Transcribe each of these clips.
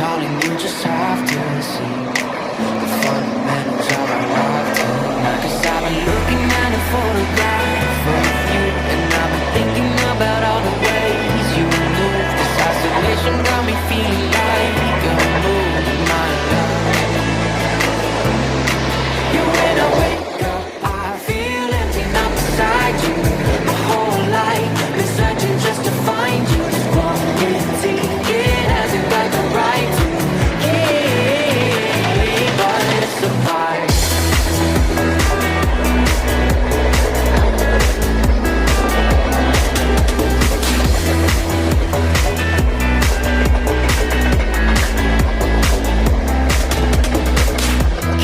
calling, you just have to see the fundamentals of our love tonight. 'Cause I've been looking at a photograph of you, and I've been thinking about all the ways you move. This isolation got me feeling like a moon in my life. You, when I wake up, I feel empty, not beside you. My whole life been searching just to find you. This quality, it hasn't got the right to keep, but it's a vibe.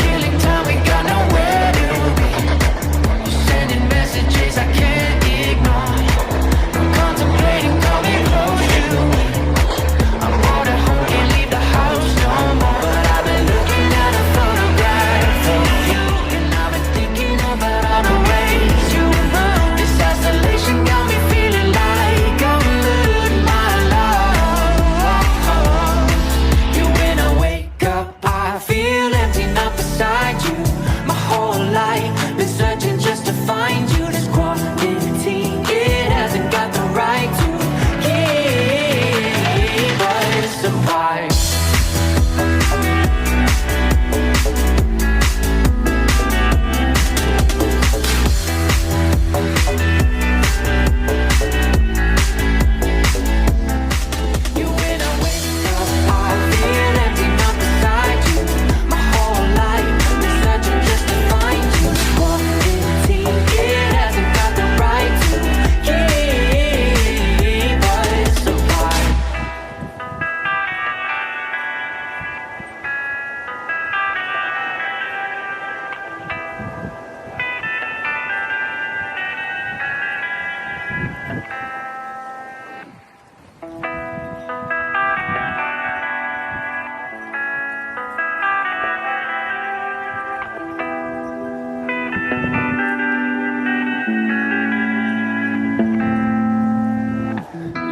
Killing time, we got nowhere to be. You're sending messages I can't ignore. I'm contemplating coming close to me. I'm bored at home, can't leave the house no more. But I've been looking at a photograph of you, and I've been thinking about all the ways you move. This isolation got me feeling like I'm losing my love. You, when I wake up, I feel empty, not beside you. My whole life been searching just to find you. This quality, it hasn't got the right to keep, but it's a vibe. You, when I wake up, I feel empty, not beside you. My whole life been searching just to find you. Quality, it hasn't got the right to keep, but it's a vibe.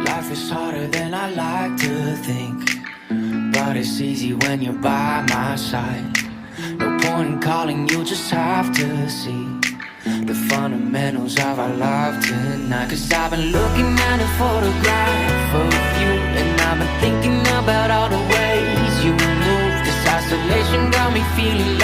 Life is harder than I like to think, but it's easy when you're by my side. No point in calling, you just have to see the fundamentals of our love tonight. 'Cause I've been looking at a photograph of you, and I've been thinking about all the ways you move. This isolation got me feeling